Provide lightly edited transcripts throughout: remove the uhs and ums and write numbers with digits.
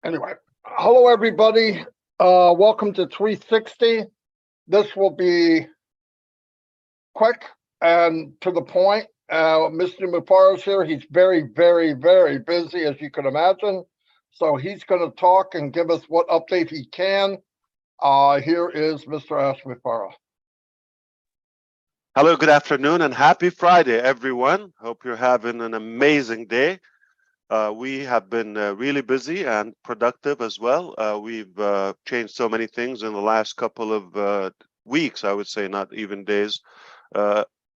Anyway, hello everybody. Welcome to 360. This will be quick and to the point. Mr. Mufareh is here. He's very, very, very busy, as you can imagine. So he's going to talk and give us what update he can. Here is Mr. Mufareh. Hello, good afternoon, and happy Friday, everyone. Hope you're having an amazing day. We have been really busy and productive as well. We've changed so many things in the last couple of weeks, I would say, not even days.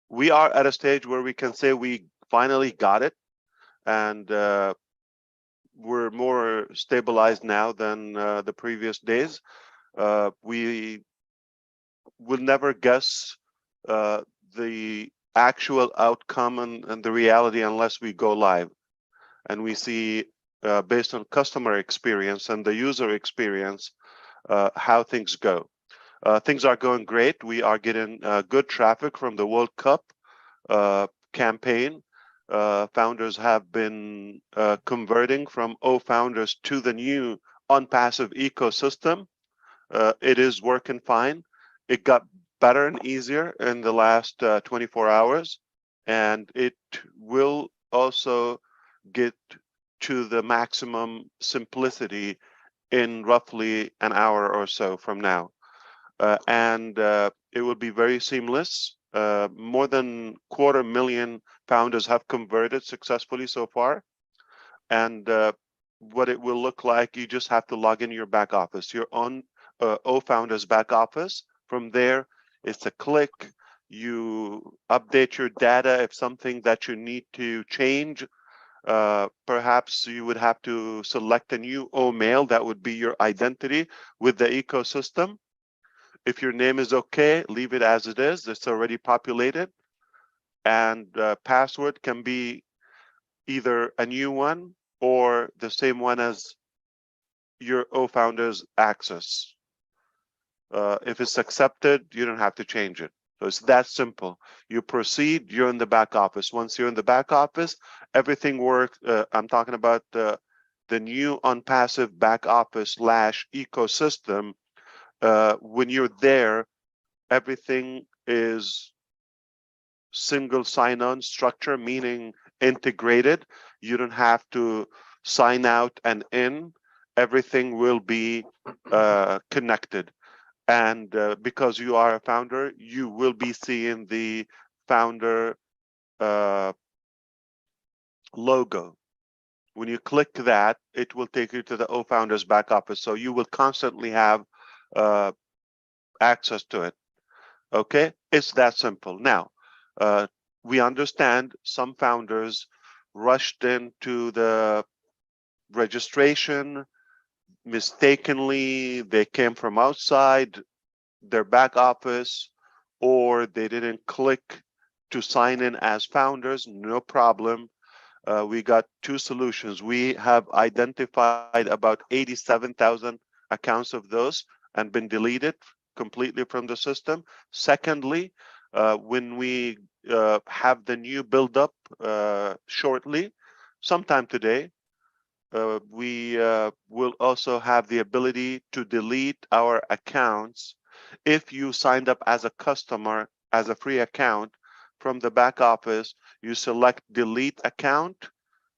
We are at a stage where we can say we finally got it, and we're more stabilized now than the previous days. We will never guess the actual outcome and the reality unless we go live. And we see, based on customer experience and the user experience, how things go. Things are going great. We are getting good traffic from the World Cup campaign. Founders have been converting from OFounders to the new ONPASSIVE ecosystem. It is working fine. It got better and easier in the last 24 hours, and it will also get to the maximum simplicity in roughly an hour or so from now. And it will be very seamless. More than 250,000 founders have converted successfully so far. And what it will look like, you just have to log in your back office, your own OFounders back office. From there, it's a click. You update your data if something that you need to change. Perhaps you would have to select a new mail that would be your identity with the ecosystem. If your name is okay, leave it as it is. It's already populated. And password can be either a new one or the same one as your OFounders access. If it's accepted, you don't have to change it. So it's that simple. You proceed, you're in the back office. Once you're in the back office, everything works. I'm talking about the new ONPASSIVE back office / ecosystem. When you're there, everything is single sign-on structure, meaning integrated. You don't have to sign out and in. Everything will be connected. And because you are a founder, you will be seeing the founder logo. When you click that, it will take you to the OFounders back office. So you will constantly have access to it. Okay, it's that simple. Now, we understand some founders rushed into the registration mistakenly. They came from outside their back office, or they didn't click to sign in as founders. No problem. We got two solutions. We have identified about 87,000 accounts of those and been deleted completely from the system. Secondly, when we have the new build up shortly, sometime today, we will also have the ability to delete our accounts. If you signed up as a customer, as a free account, from the back office, you select delete account,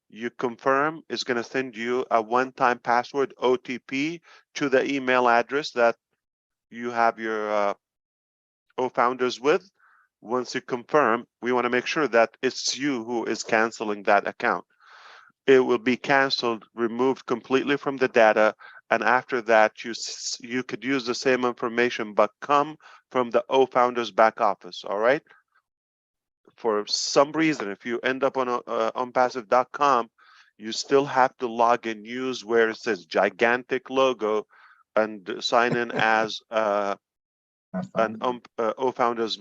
you confirm, it's going to send you a one-time password OTP to the email address that you have your OFounders with. Once you confirm, we want to make sure that it's you who is canceling that account. It will be canceled, removed completely from the data, and after that, you could use the same information, but come from the OFounders back office. All right. For some reason, if you end up on ONPASSIVE.com, you still have to log in, use where it says gigantic logo, and sign in as an OFounders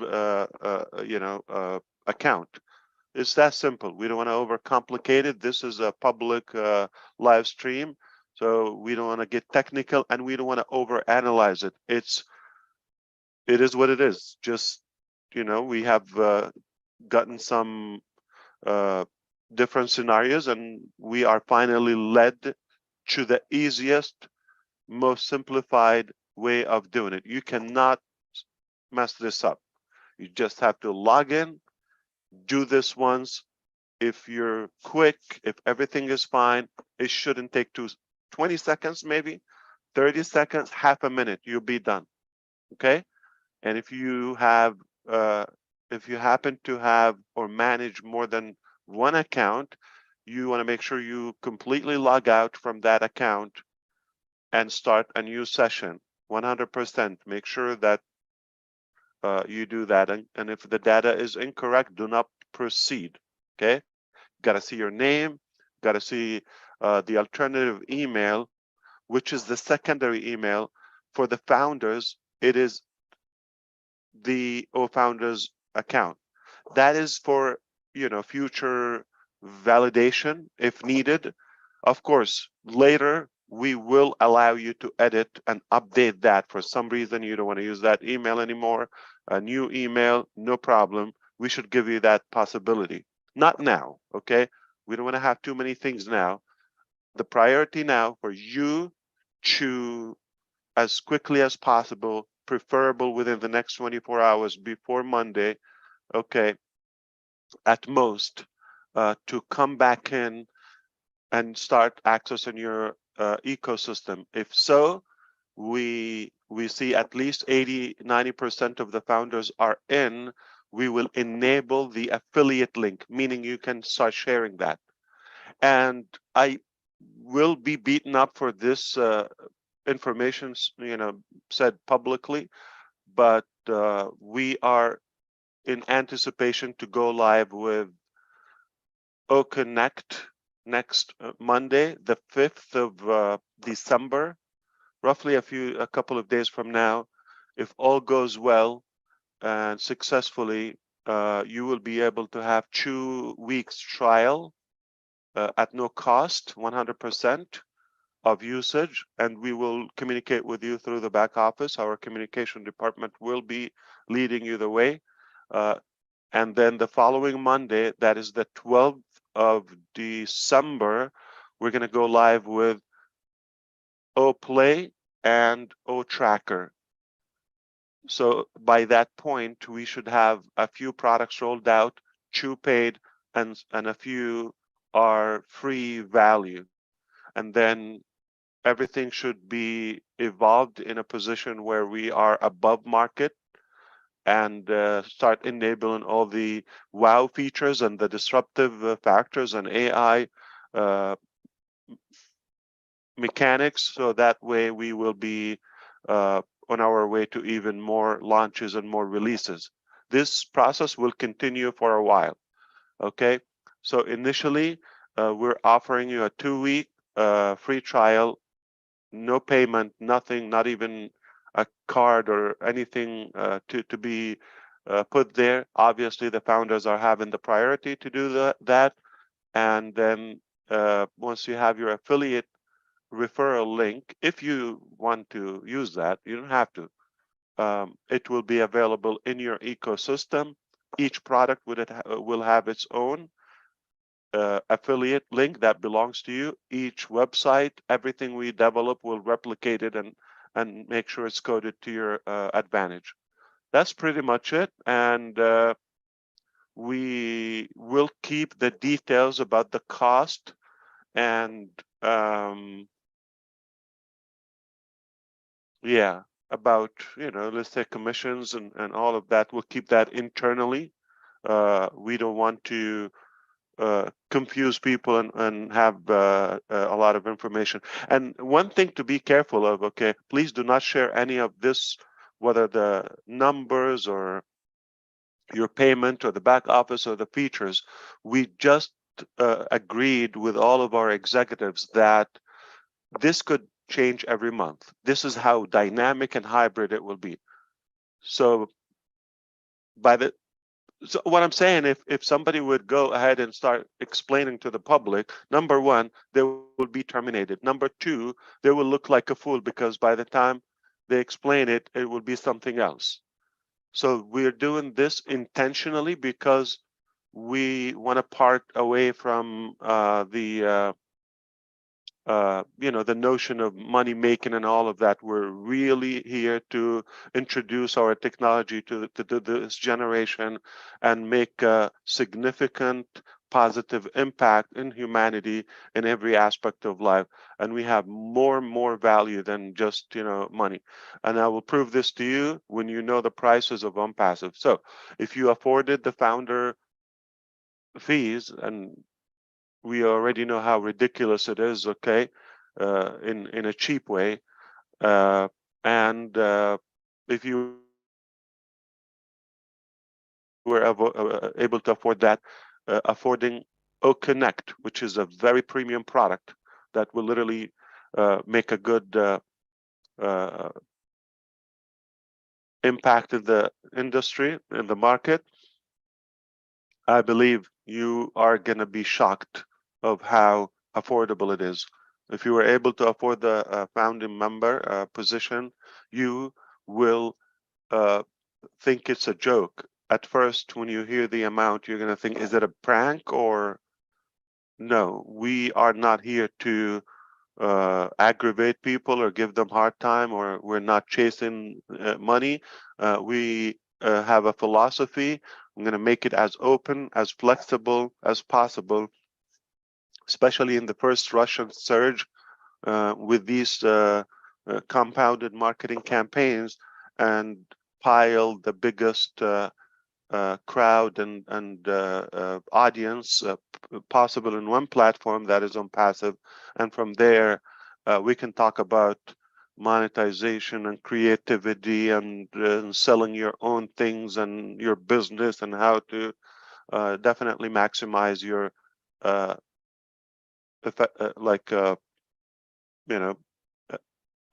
account. It's that simple. We don't want to overcomplicate it. This is a public live stream, so we don't want to get technical, and we don't want to overanalyze it. It is what it is. Just, we have gotten some different scenarios, and we are finally led to the easiest, most simplified way of doing it. You cannot mess this up. You just have to log in, do this once. If you're quick, if everything is fine, it shouldn't take 20 seconds, maybe 30 seconds, half a minute, you'll be done. Okay. And if you happen to have or manage more than one account, you want to make sure you completely log out from that account and start a new session 100%. Make sure that you do that. And if the data is incorrect, do not proceed. Okay. Got to see your name, got to see the alternative email, which is the secondary email. For the founders, it is the OFounders account. That is for future validation if needed. Of course, later we will allow you to edit and update that. For some reason you don't want to use that email anymore, a new email, no problem. We should give you that possibility. Not now, okay? We don't want to have too many things now. The priority now for you to, as quickly as possible, preferable within the next 24 hours before Monday, okay, at most, to come back in and start accessing your ecosystem. If so, we see at least 80-90% of the founders are in. We will enable the affiliate link, meaning you can start sharing that. And I will be beaten up for this information, said publicly, but we are in anticipation to go live with OConnect next Monday, the 5th of December, roughly a couple of days from now. If all goes well and successfully, you will be able to have 2 weeks trial at no cost, 100% of usage, and we will communicate with you through the back office. Our communication department will be leading you the way. And then the following Monday, that is the 12th of December, we're going to go live with OPlay and OTracker. So by that point, we should have a few products rolled out, 2 paid, and a few are free value. And then everything should be evolved in a position where we are above market and start enabling all the wow features and the disruptive factors and AI mechanics. So that way we will be on our way to even more launches and more releases. This process will continue for a while. Okay, so initially we're offering you a 2-week free trial, no payment, nothing, not even a card or anything to be put there. Obviously, the founders are having the priority to do that. And then once you have your affiliate referral link, if you want to use that, you don't have to. It will be available in your ecosystem. Each product will have its own affiliate link that belongs to you. Each website, everything we develop will replicate it and make sure it's coded to your advantage. That's pretty much it. And we will keep the details about the cost and yeah, about, let's say commissions and all of that. We'll keep that internally. We don't want to confuse people and have a lot of information. And one thing to be careful of, okay, please do not share any of this, whether the numbers or your payment or the back office or the features. We just agreed with all of our executives that this could change every month. This is how dynamic and hybrid it will be. So so what I'm saying, if somebody would go ahead and start explaining to the public, number one, they will be terminated. Number two, they will look like a fool because by the time they explain it, it will be something else. So we're doing this intentionally because we want to part away from the the notion of money making and all of that. We're really here to introduce our technology to this generation and make a significant positive impact in humanity in every aspect of life. And we have more and more value than just money. And I will prove this to you when you know the prices of ONPASSIVE. So if you afforded the founder fees, and we already know how ridiculous it is, okay, in a cheap way, and if you were able to afford that, affording OConnect, which is a very premium product that will literally make a good impact in the industry, in the market, I believe you are going to be shocked of how affordable it is. If you were able to afford the founding member position, you will think it's a joke. At first, when you hear the amount, you're going to think, is it a prank or no? We are not here to aggravate people or give them hard time, or we're not chasing money. We have a philosophy. I'm going to make it as open, as flexible as possible, especially in the first Russian surge with these compounded marketing campaigns, and pile the biggest crowd and audience possible in one platform, that is ONPASSIVE, and from there we can talk about monetization and creativity and selling your own things and your business and how to definitely maximize your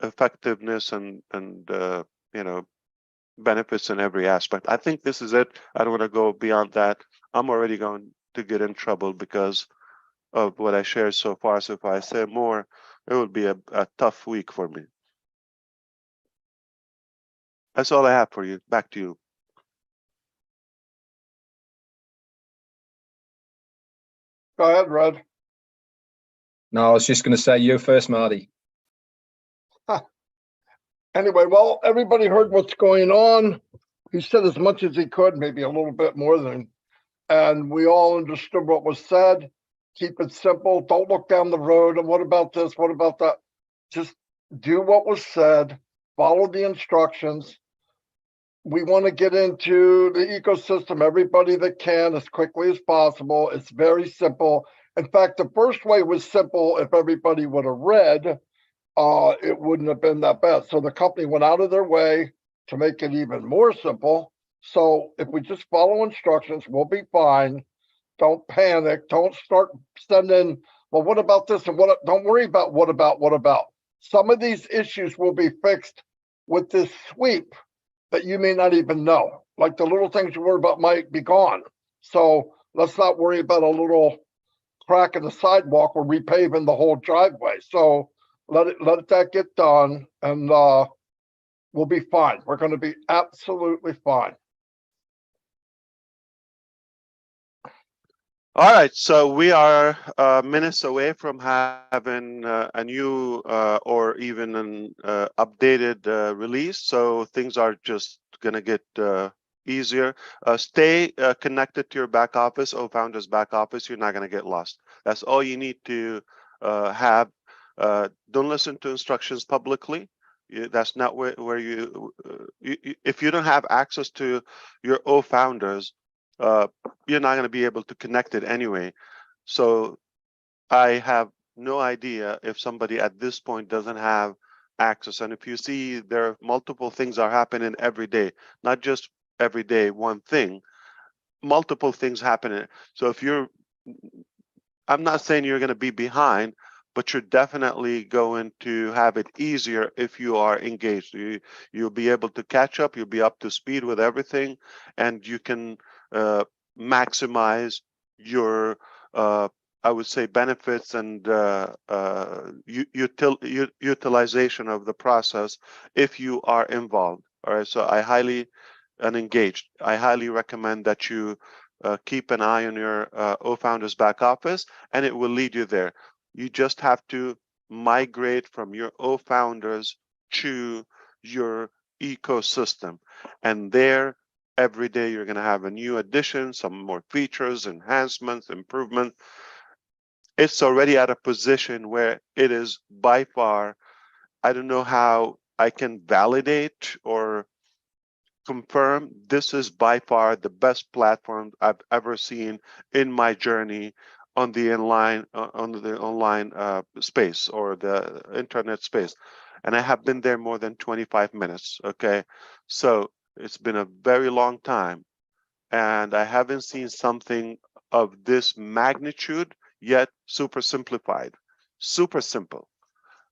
effectiveness and benefits in every aspect. I think this is it. I don't want to go beyond that. I'm already going to get in trouble because of what I shared so far. So if I say more, it would be a tough week for me. That's all I have for you. Back to you. Go ahead, Red. No, I was just going to say you first, Marty. Anyway, well, everybody heard what's going on. He said as much as he could, maybe a little bit more than, and we all understood what was said. Keep it simple. Don't look down the road. And what about this? What about that? Just do what was said. Follow the instructions. We want to get into the ecosystem, everybody that can, as quickly as possible. It's very simple. In fact, the first way was simple. If everybody would have read, it wouldn't have been that bad. So the company went out of their way to make it even more simple. So if we just follow instructions, we'll be fine. Don't panic. Don't start sending, well, what about this? And what? Don't worry about what about. Some of these issues will be fixed with this sweep that you may not even know. Like the little things you worry about might be gone. So let's not worry about a little crack in the sidewalk or repaving the whole driveway. So let that get done, and we'll be fine. We're going to be absolutely fine. All right, so we are minutes away from having a new or even an updated release. So things are just going to get easier. Stay connected to your back office, OFounders back office. You're not going to get lost. That's all you need to have. Don't listen to instructions publicly. That's not where you if you don't have access to your OFounders, you're not going to be able to connect it anyway. So I have no idea if somebody at this point doesn't have access. And if you see there are multiple things are happening every day, not just every day one thing, multiple things happening. So if you're, I'm not saying you're going to be behind, but you're definitely going to have it easier if you are engaged. You'll be able to catch up, you'll be up to speed with everything, and you can maximize your, I would say, benefits and utilization of the process if you are involved. All right, so I highly recommend that you keep an eye on your OFounders back office, and it will lead you there. You just have to migrate from your OFounders to your ecosystem. And there, every day you're going to have a new addition, some more features, enhancements, improvement. It's already at a position where it is by far, I don't know how I can validate or confirm, this is by far the best platform I've ever seen in my journey on the online space or the internet space. And I have been there more than 25 minutes. Okay, so it's been a very long time, and I haven't seen something of this magnitude yet. Super simplified, super simple.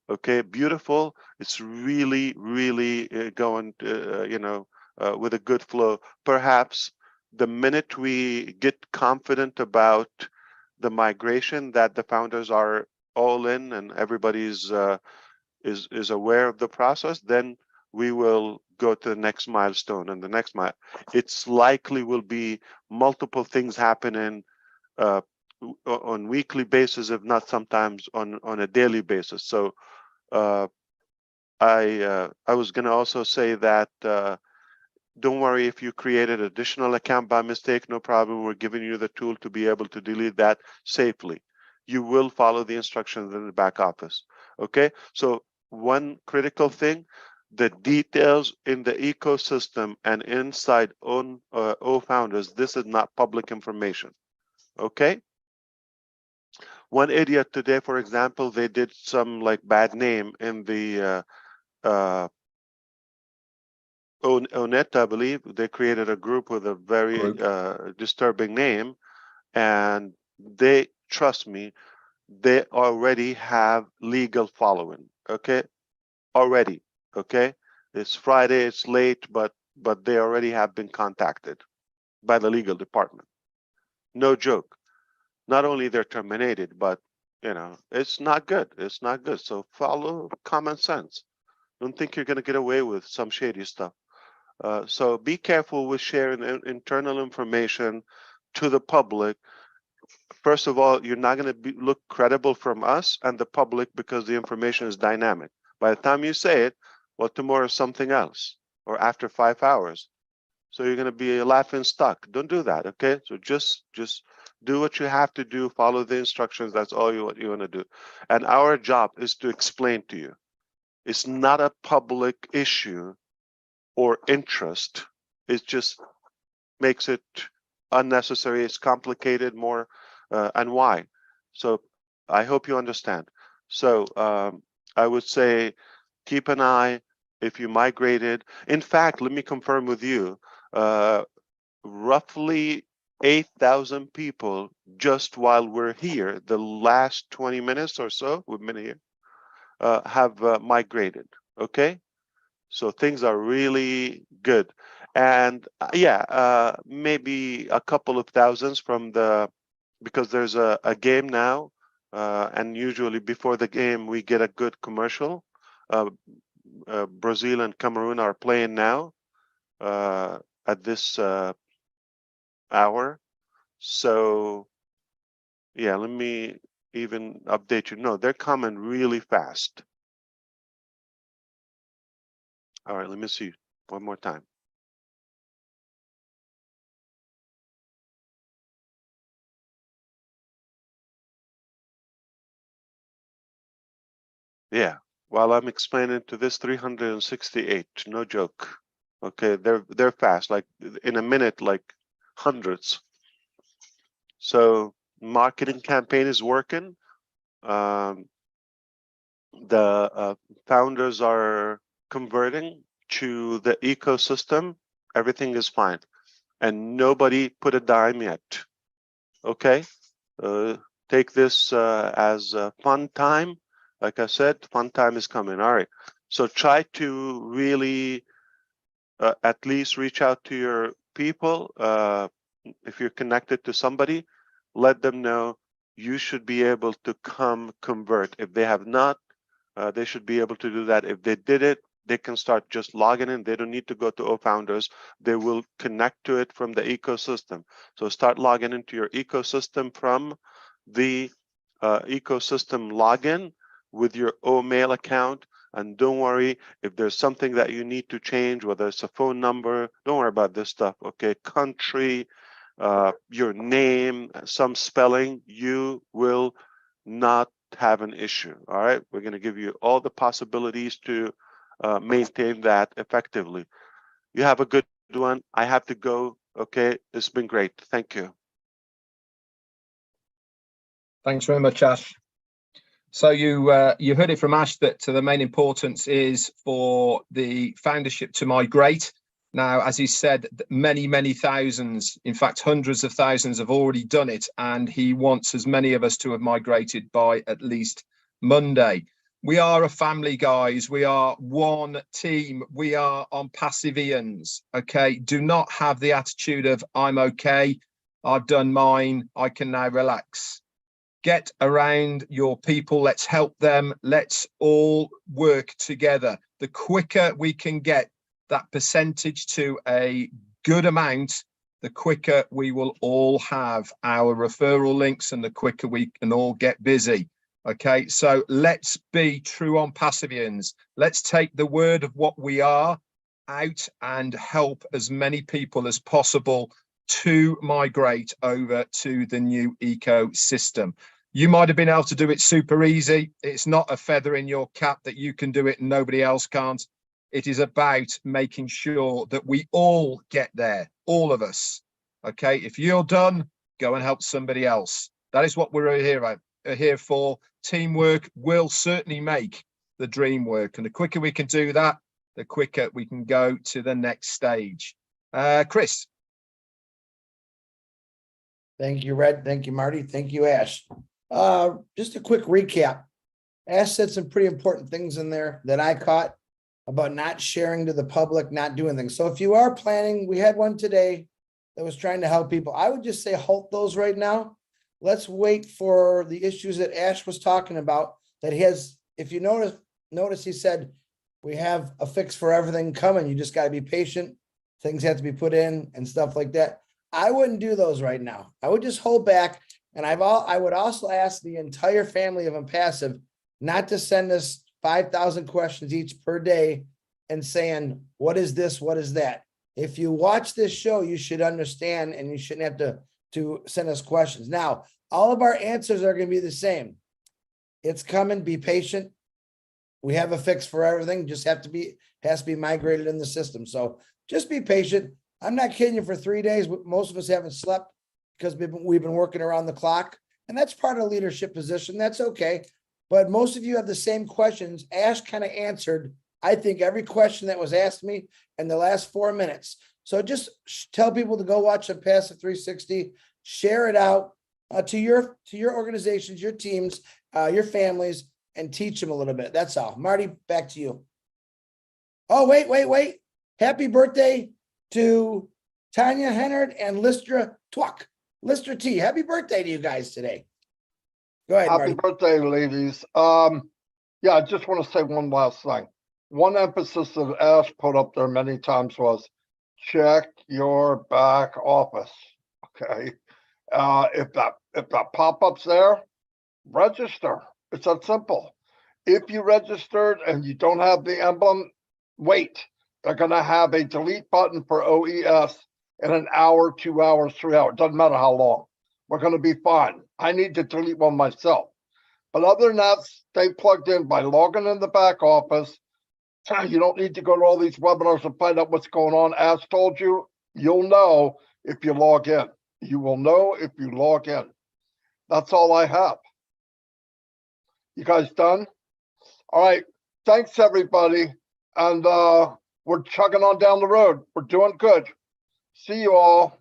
Okay, beautiful. It's really, really going, with a good flow. Perhaps the minute we get confident about the migration, that the founders are all in and everybody's is aware of the process, then we will go to the next milestone. And the next it's likely will be multiple things happening on weekly basis, if not sometimes on a daily basis. So I was going to also say that don't worry if you created an additional account by mistake, no problem. We're giving you the tool to be able to delete that safely. You will follow the instructions in the back office. Okay, so one critical thing, the details in the ecosystem and inside OFounders, this is not public information. Okay, one idiot today, for example, they did some like bad name in the ONET, I believe. They created a group with a very disturbing name, and they, trust me, they already have legal following. Okay, already. Okay, it's Friday, it's late, but they already have been contacted by the legal department. No joke. Not only they're terminated, but it's not good. It's not good. So follow common sense. Don't think you're going to get away with some shady stuff. So be careful with sharing internal information to the public. First of all, you're not going to look credible from us and the public because the information is dynamic. By the time you say it, well, tomorrow is something else, or after 5 hours. So you're going to be laughing stock. Don't do that, okay? So just do what you have to do. Follow the instructions. That's all you want to do. And our job is to explain to you. It's not a public issue or interest. It just makes it unnecessary. It's complicated more, and why? So I hope you understand. So I would say keep an eye if you migrated. In fact, let me confirm with you, roughly 8,000 people just while we're here, the last 20 minutes or so we've been here, have migrated. Okay, so things are really good. And maybe a couple of thousands from because there's a game now, and usually before the game we get a good commercial. Brazil and Cameroon are playing now at this hour. So yeah, let me even update you. No, they're coming really fast. All right, let me see one more time. Yeah, while I'm explaining to this 368, no joke. Okay, they're fast, like in a minute, like hundreds. So marketing campaign is working. The founders are converting to the ecosystem. Everything is fine, and nobody put a dime yet. Okay, take this as a fun time. Like I said, fun time is coming. All right, so try to really at least reach out to your people. If you're connected to somebody, let them know you should be able to come convert. If they have not, they should be able to do that. If they did it, they can start just logging in. They don't need to go to OFounders. They will connect to it from the ecosystem. So start logging into your ecosystem from the ecosystem login. with your mail account. And don't worry, if there's something that you need to change, whether it's a phone number, don't worry about this stuff, okay? Country, your name, some spelling, you will not have an issue, all right? We're gonna give you all the possibilities to maintain that effectively. You have a good one. I have to go, okay? It's been great, thank you. Thanks very much, Ash. So you heard it from Ash that the main importance is for the foundership to migrate. Now, as he said, many thousands, in fact, hundreds of thousands have already done it, and he wants as many of us to have migrated by at least Monday. We are a family, guys. We are one team. We are ONPASSIVEians, okay? Do not have the attitude of, I'm okay, I've done mine, I can now relax. Get around your people. Let's help them. Let's all work together. The quicker we can get that percentage to a good amount, the quicker we will all have our referral links and the quicker we can all get busy. Okay, so let's be true ONPASSIVEians. Let's take the word of what we are out and help as many people as possible to migrate over to the new ecosystem. You might have been able to do it super easy. It's not a feather in your cap that you can do it and nobody else can't. It is about making sure that we all get there, all of us. Okay, if you're done, go and help somebody else. That is what we're here for. Teamwork will certainly make the dream work. And the quicker we can do that, the quicker we can go to the next stage. Chris. Thank you, Red. Thank you, Marty. Thank you, Ash. Just a quick recap. Ash said some pretty important things in there that I caught about not sharing to the public, not doing things. So if you are planning, we had one today that was trying to help people. I would just say halt those right now. Let's wait for the issues that Ash was talking about that he has. If you notice he said, we have a fix for everything coming. You just got to be patient. Things have to be put in and stuff like that. I wouldn't do those right now. I would just hold back. And I would also ask the entire family of ONPASSIVE not to send us 5,000 questions each per day and saying, what is this? What is that? If you watch this show, you should understand and you shouldn't have to send us questions. Now, all of our answers are going to be the same. It's coming. Be patient. We have a fix for everything. Just has to be migrated in the system. So just be patient. I'm not kidding you. For 3 days, most of us haven't slept because we've been working around the clock, and that's part of the leadership position. That's okay. But most of you have the same questions. Ash kind of answered, I think, every question that was asked me in the last 4 minutes. So just tell people to go watch ONPASSIVE 360, share it out to your organizations, your teams, your families, and teach them a little bit. That's all. Marty, back to you. Oh, wait. Happy birthday to Tanya Hennard and Listra Twuck. Listra T, happy birthday to you guys today. Go ahead, Happy Marty. birthday, ladies. Yeah, I just want to say one last thing. One emphasis that Ash put up there many times was check your back office. Okay. If that pop-up's there, register. It's that simple. If you registered and you don't have the emblem, wait. They're going to have a delete button for OES in an hour, 2 hours, 3 hours. Doesn't matter how long. We're going to be fine. I need to delete one myself. But other than that, stay plugged in by logging in the back office. You don't need to go to all these webinars and find out what's going on. As told you, you'll know if you log in. You will know if you log in. That's all I have. You guys done? All right. Thanks, everybody. And we're chugging on down the road. We're doing good. See you all.